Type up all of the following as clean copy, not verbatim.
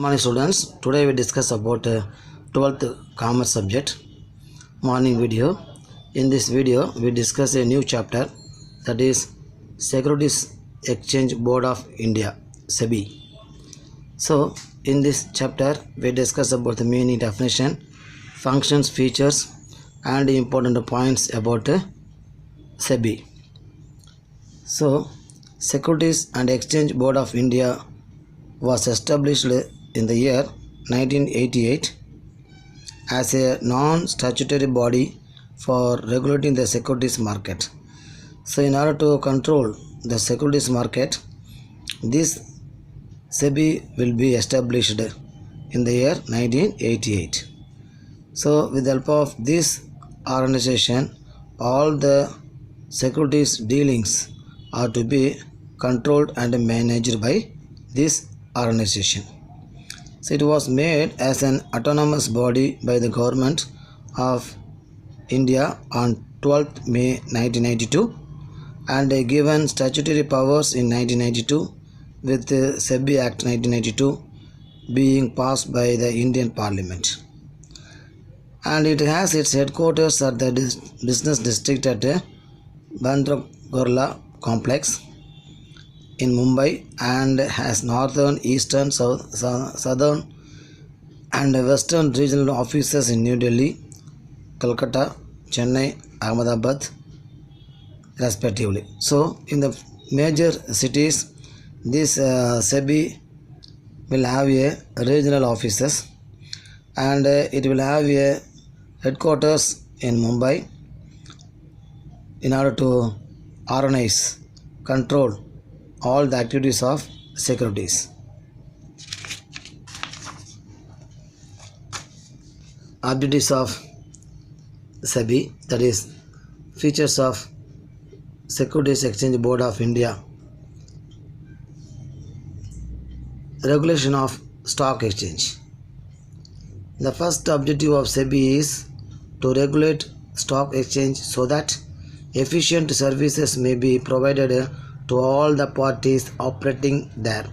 Morning students, today we discuss about 12th commerce subject morning video. In this video we discuss a new chapter, that is Securities Exchange Board of India, SEBI. So in this chapter we discuss about the meaning, definition, functions, features and important points about SEBI. So Securities and Exchange Board of India was established in the year 1988 as a non-statutory body for regulating the securities market. So in order to control the securities market, this SEBI will be established in the year 1988. So with the help of this organization, all the securities dealings are to be controlled and managed by this organization. So it was made as an autonomous body by the government of India on 12th May 1992 and given statutory powers in 1992 with the SEBI Act 1992 being passed by the Indian Parliament. And it has its headquarters at the business district at Bandra complex in Mumbai and has northern, eastern, southern and western regional offices in New Delhi, Calcutta, Chennai, Ahmedabad respectively. So in the major cities, this SEBI will have a regional offices and it will have a headquarters in Mumbai in order to organize, control all the activities of securities. Objectives of SEBI, that is features of Securities Exchange Board of India. Regulation of stock exchange. The first objective of SEBI is to regulate stock exchange so that efficient services may be provided to all the parties operating there.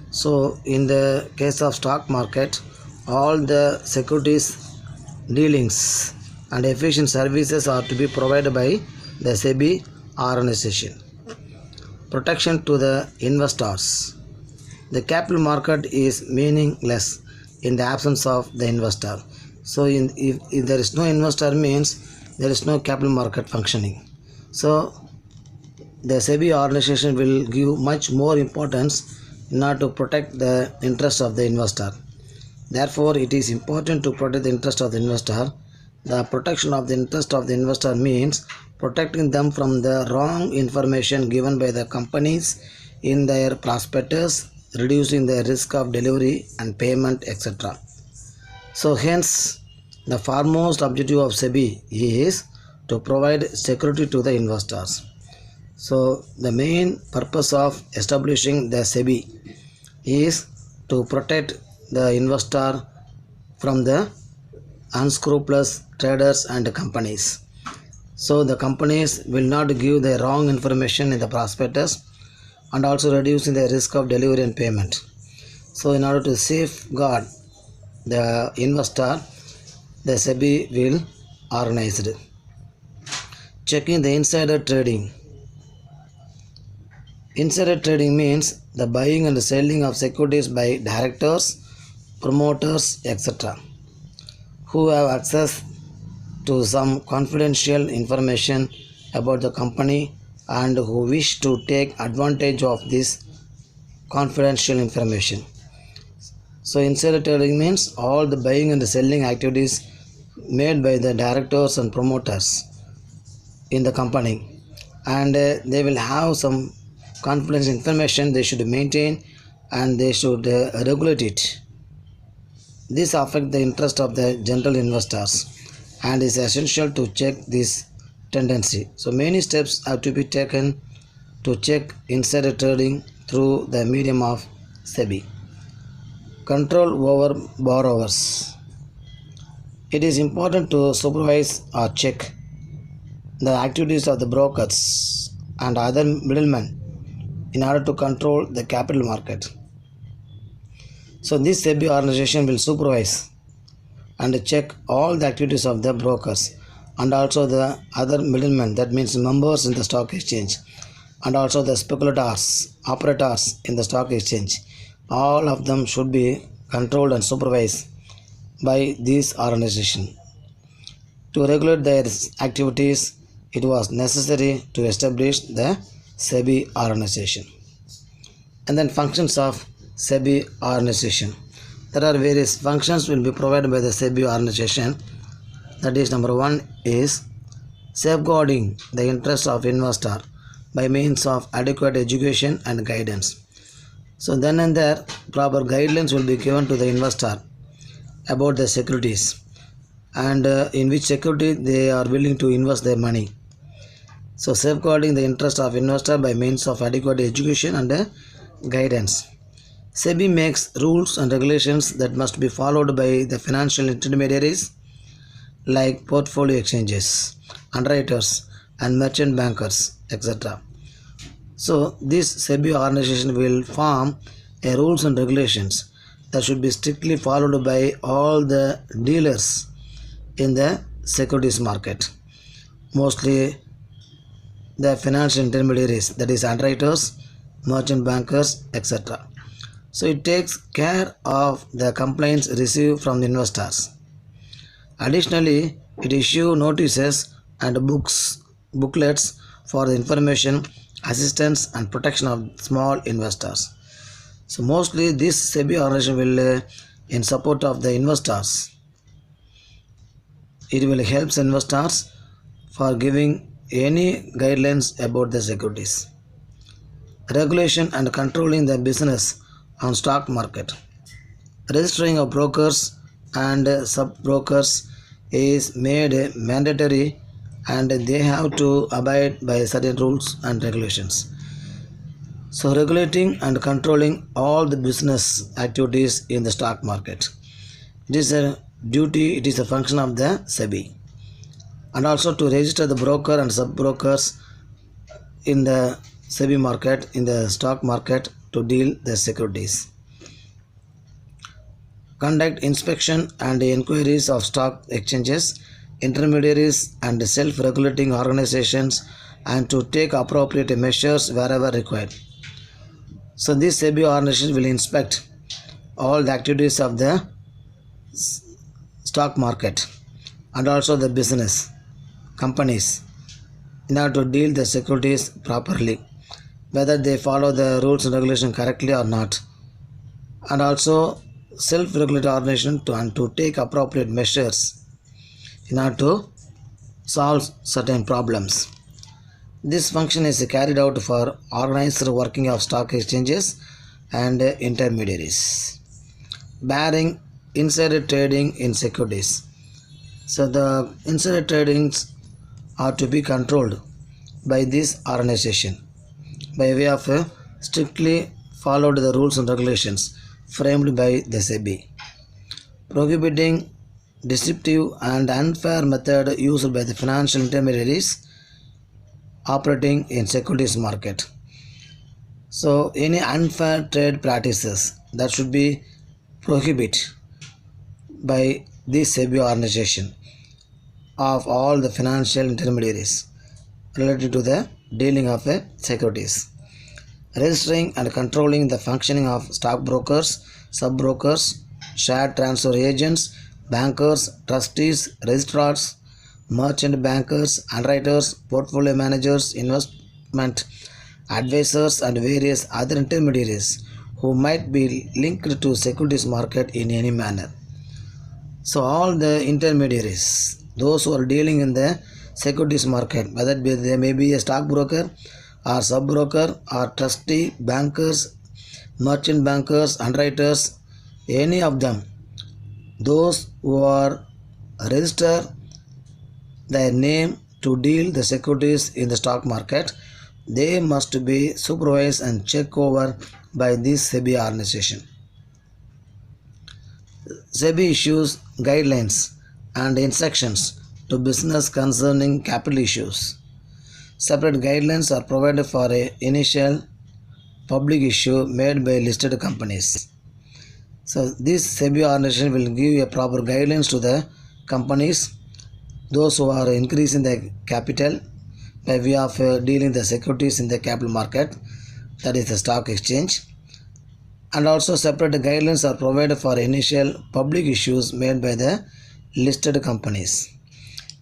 So in the case of stock market, all the securities dealings and efficient services are to be provided by the SEBI organization. Protection to the investors. The capital market is meaningless in the absence of the investor. So if there is no investor, means there is no capital market functioning. So the SEBI organization will give much more importance in order to protect the interest of the investor. Therefore, it is important to protect the interest of the investor. The protection of the interest of the investor means protecting them from the wrong information given by the companies in their prospectus, reducing the risk of delivery and payment, etc. So hence, the foremost objective of SEBI is to provide security to the investors. So the main purpose of establishing the SEBI is to protect the investor from the unscrupulous traders and companies. So the companies will not give the wrong information in the prospectus and also reducing the risk of delivery and payment. So in order to safeguard the investor, the SEBI will organize it. Checking the insider trading. Insider trading means the buying and selling of securities by directors, promoters, etc., who have access to some confidential information about the company and who wish to take advantage of this confidential information. So insider trading means all the buying and selling activities made by the directors and promoters in the company, and they will have some confidential information they should maintain and they should regulate it. This affects the interest of the general investors and is essential to check this tendency. So many steps have to be taken to check insider trading through the medium of SEBI. Control over borrowers. It is important to supervise or check the activities of the brokers and other middlemen in order to control the capital market. So this SEBI organization will supervise and check all the activities of the brokers and also the other middlemen, that means members in the stock exchange, and also the speculators, operators in the stock exchange. All of them should be controlled and supervised by this organization. To regulate their activities, it was necessary to establish the SEBI organization. And then functions of SEBI organization. There are various functions will be provided by the SEBI organization. That is, number one is safeguarding the interest of investor by means of adequate education and guidance. So then and there, proper guidelines will be given to the investor about the securities and in which security they are willing to invest their money. So safeguarding the interest of investor by means of adequate education and guidance. SEBI makes rules and regulations that must be followed by the financial intermediaries like portfolio exchanges, underwriters and merchant bankers, etc. So this SEBI organization will form a rules and regulations that should be strictly followed by all the dealers in the securities market, mostly the financial intermediaries, that is underwriters, merchant bankers, etc. So it takes care of the complaints received from the investors. Additionally, it issues notices and booklets for the information, assistance and protection of small investors. So mostly this SEBI organization will in support of the investors. It will help investors for giving any guidelines about the securities. Regulation and controlling the business on stock market. Registering of brokers and sub-brokers is made mandatory and they have to abide by certain rules and regulations. So regulating and controlling all the business activities in the stock market. It is a duty, it is a function of the SEBI. And also to register the broker and sub-brokers in the SEBI market, in the stock market, to deal the securities. Conduct inspection and inquiries of stock exchanges, intermediaries and self-regulating organizations, and to take appropriate measures wherever required. So this SEBI organization will inspect all the activities of the stock market and also the business companies in order to deal the securities properly, whether they follow the rules and regulations correctly or not, and also self-regulatory organization to take appropriate measures in order to solve certain problems. This function is carried out for organized working of stock exchanges and intermediaries. Barring insider trading in securities. So the insider tradings are to be controlled by this organization by way of strictly followed the rules and regulations framed by the SEBI. Prohibiting deceptive and unfair method used by the financial intermediaries operating in securities market. So any unfair trade practices that should be prohibited by this SEBI organization of all the financial intermediaries related to the dealing of securities. Registering and controlling the functioning of stockbrokers, sub-brokers, share transfer agents, bankers, trustees, registrars, merchant bankers, underwriters, portfolio managers, investment advisors and various other intermediaries who might be linked to securities market in any manner. So all the intermediaries, those who are dealing in the securities market, whether they may be a stockbroker or sub-broker or trustee, bankers, merchant bankers, underwriters, any of them, those who are registered their name to deal the securities in the stock market, they must be supervised and checked over by this SEBI organization. SEBI issues guidelines and instructions to business concerning capital issues. Separate guidelines are provided for an initial public issue made by listed companies. So this SEBI organization will give a proper guidelines to the companies, those who are increasing the capital by way of dealing the securities in the capital market, that is the stock exchange. And also separate guidelines are provided for initial public issues made by the listed companies.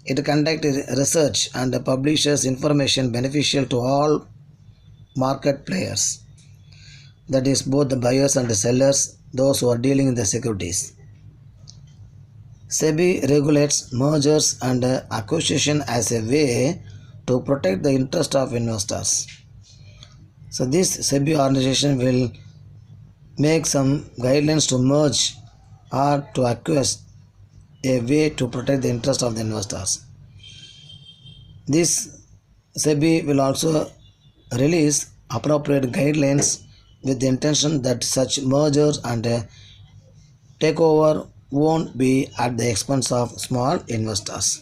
It conducts research and publishes information beneficial to all market players, that is both the buyers and the sellers, those who are dealing in the securities. SEBI regulates mergers and acquisition as a way to protect the interest of investors. So this SEBI organization will make some guidelines to merge or to acquire, a way to protect the interest of the investors. This SEBI will also release appropriate guidelines with the intention that such mergers and takeover won't be at the expense of small investors.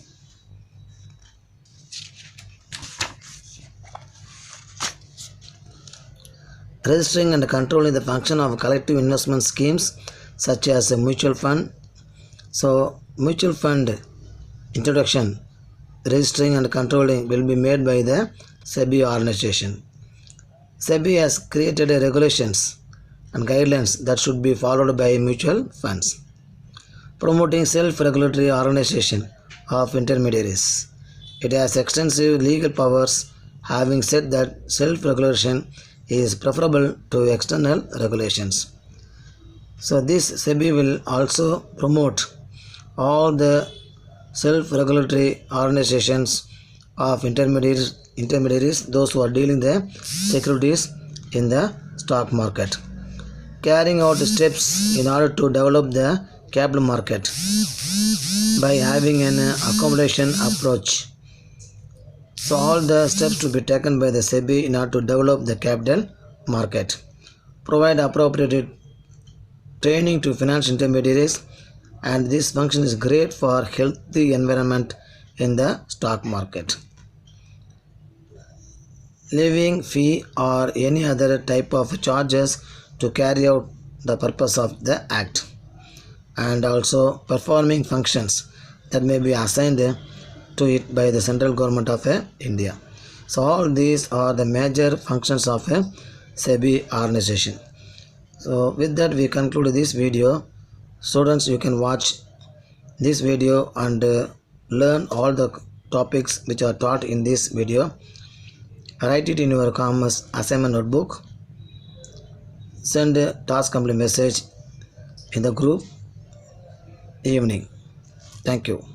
Registering and controlling the function of collective investment schemes such as a mutual fund. So mutual fund introduction, registering and controlling will be made by the SEBI organization. SEBI has created regulations and guidelines that should be followed by mutual funds. Promoting self-regulatory organization of intermediaries. It has extensive legal powers, having said that self-regulation is preferable to external regulations. So this SEBI will also promote all the self-regulatory organizations of intermediaries, those who are dealing the securities in the stock market. Carrying out steps in order to develop the capital market by having an accommodation approach. So all the steps to be taken by the SEBI in order to develop the capital market. Provide appropriate training to financial intermediaries, and this function is great for healthy environment in the stock market. Levying fee or any other type of charges to carry out the purpose of the act, and also performing functions that may be assigned to it by the central government of India. So all these are the major functions of a SEBI organization. So with that we conclude this video. Students, you can watch this video and learn all the topics which are taught in this video. Write it in your commerce assignment notebook. Send a task complete message in the group evening. Thank you.